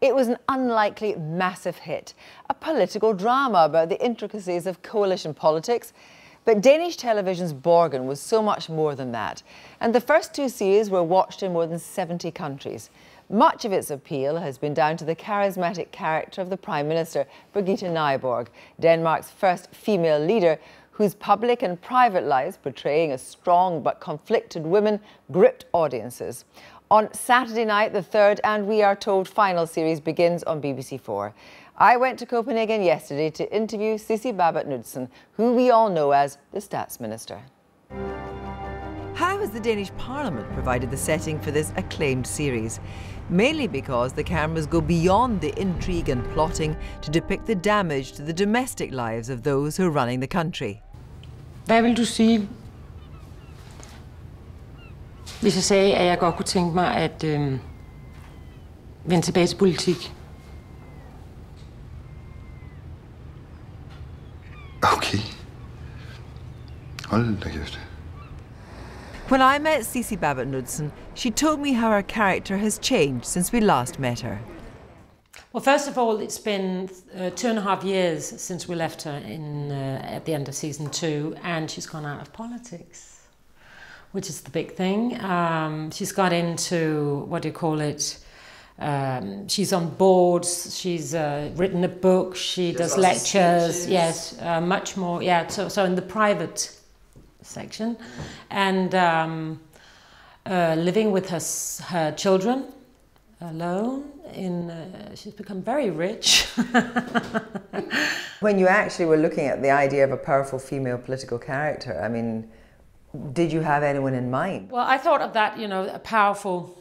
It was an unlikely, massive hit, a political drama about the intricacies of coalition politics. But Danish television's Borgen was so much more than that. And the first two series were watched in more than 70 countries. Much of its appeal has been down to the charismatic character of the Prime Minister, Birgitte Nyborg, Denmark's first female leader, whose public and private lives, portraying a strong but conflicted woman, gripped audiences. On Saturday night, the third and, we are told, final series begins on BBC4. I went to Copenhagen yesterday to interview Sidse Babett Knudsen, who we all know as the Stats Minister. How has the Danish Parliament provided the setting for this acclaimed series? Mainly because the cameras go beyond the intrigue and plotting to depict the damage to the domestic lives of those who are running the country. Hvad vil du sige, hvis jeg sagde, at jeg godt kunne tænke mig at vende tilbage til politik? Okay. Hold da kæft. When I met Sidse Babett Knudsen, she told me how her character has changed since we last met her. Well, first of all, it's been 2.5 years since we left her at the end of season 2, and she's gone out of politics, which is the big thing. She's got into, what do you call it, she's on boards, she's written a book, she does lectures, yes, much more, yeah, so in the private section, and living with her children alone. She's become very rich. When you actually were looking at the idea of a powerful female political character, I mean, did you have anyone in mind? Well, I thought of that, you know, a powerful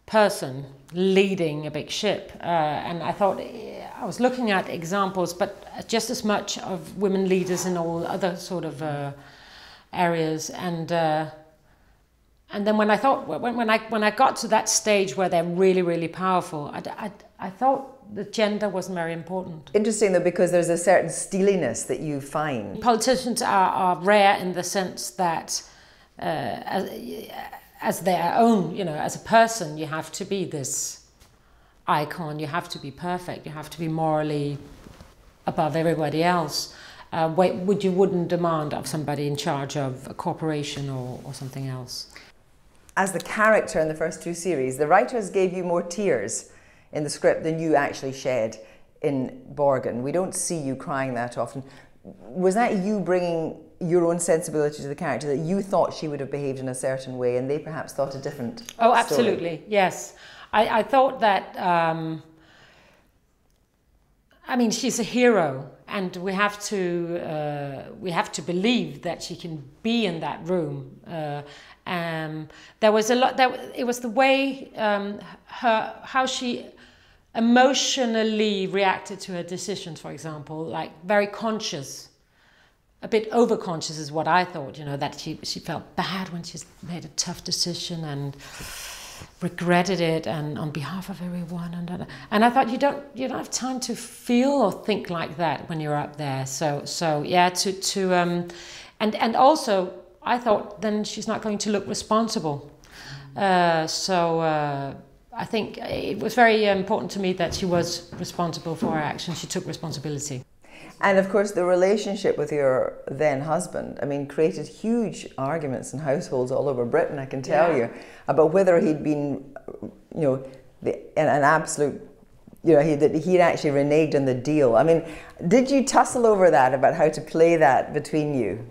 person leading a big ship, and I thought I was looking at examples, but just as much of women leaders in all other sort of areas, and then when I thought, when I got to that stage where they're really, really powerful, I thought the gender wasn't very important. Interesting though, because there's a certain steeliness that you find. Politicians are rare in the sense that as their own, you know, as a person, you have to be this icon, you have to be perfect, you have to be morally above everybody else. You wouldn't demand of somebody in charge of a corporation or something else. As the character in the first two series, the writers gave you more tears in the script than you actually shed in Borgen. We don't see you crying that often. Was that you bringing your own sensibility to the character, that you thought she would have behaved in a certain way and they perhaps thought a different Oh, absolutely, story? Yes. I thought that, I mean, she's a hero, and we have to believe that she can be in that room. There was a lot. It was the way how she emotionally reacted to her decisions, for example, like very conscious, a bit overconscious is what I thought. You know, that she felt bad when she made a tough decision and regretted it, and on behalf of everyone, and I thought you don't have time to feel or think like that when you're up there. So yeah, and also I thought then she's not going to look responsible. I think it was very important to me that she was responsible for her actions. She took responsibility. And of course, the relationship with your then husband, I mean, created huge arguments in households all over Britain, I can tell you, about whether he'd been, you know, an absolute, you know, he'd actually reneged on the deal. I mean, did you tussle over that, about how to play that between you?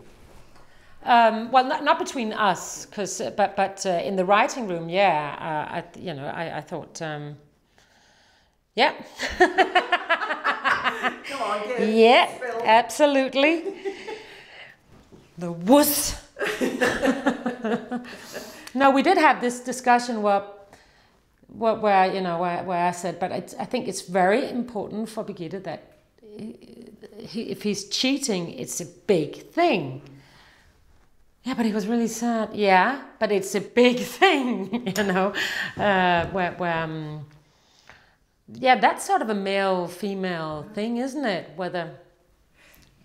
Well, not between us, but in the writing room, yeah. I thought, yeah. Come on, get it. Yeah, absolutely. The wuss. No, we did have this discussion where I said, but I think it's very important for Birgitte that if he's cheating, it's a big thing. Yeah, but he was really sad. Yeah, but it's a big thing, you know, yeah, that's sort of a male-female thing, isn't it? Whether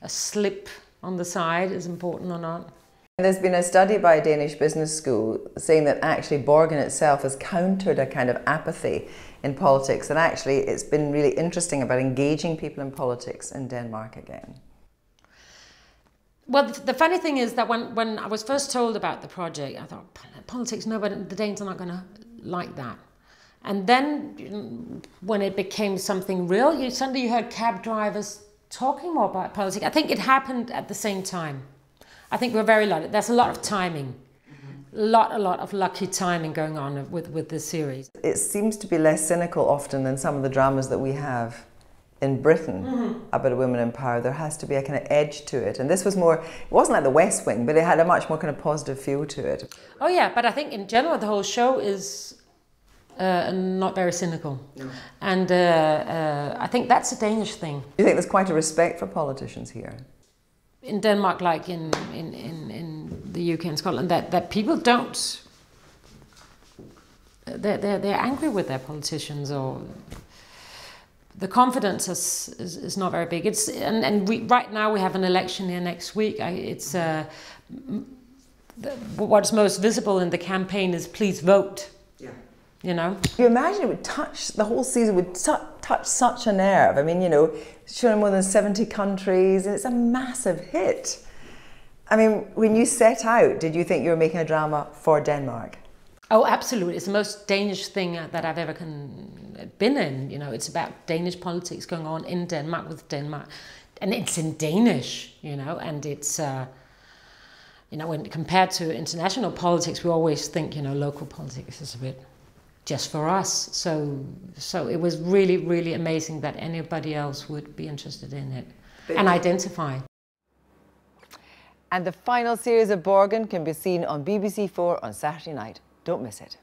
a slip on the side is important or not. There's been a study by a Danish business school saying that actually Borgen itself has countered a kind of apathy in politics, and actually it's been really interesting about engaging people in politics in Denmark again. Well, the funny thing is that when I was first told about the project, I thought, politics, no, but the Danes are not going to like that. And then when it became something real, suddenly you heard cab drivers talking more about politics. I think it happened at the same time. I think we're very lucky. There's a lot of timing, a lot of lucky timing going on with this series. It seems to be less cynical often than some of the dramas that we have in Britain about a woman in power. There has to be a kind of edge to it. And this was more, it wasn't like The West Wing, but it had a much more kind of positive feel to it. Oh yeah, but I think in general the whole show is not very cynical. No. And I think that's a Danish thing. Do you think there's quite a respect for politicians here? In Denmark, like in the UK and Scotland, that people don't, they're angry with their politicians, or the confidence is not very big. Right now we have an election here next week. What's most visible in the campaign is please vote. Yeah. You know? You imagine it would touch, the whole season would touch such a nerve. I mean, you know, shown in more than 70 countries, and it's a massive hit. I mean, when you set out, did you think you were making a drama for Denmark? Oh, absolutely. It's the most Danish thing that I've ever been in. You know, it's about Danish politics going on in Denmark with Denmark. And it's in Danish, you know, and it's, you know, when compared to international politics, we always think, you know, local politics is a bit just for us. So it was really, really amazing that anybody else would be interested in it and identify. And the final series of Borgen can be seen on BBC4 on Saturday night. Don't miss it.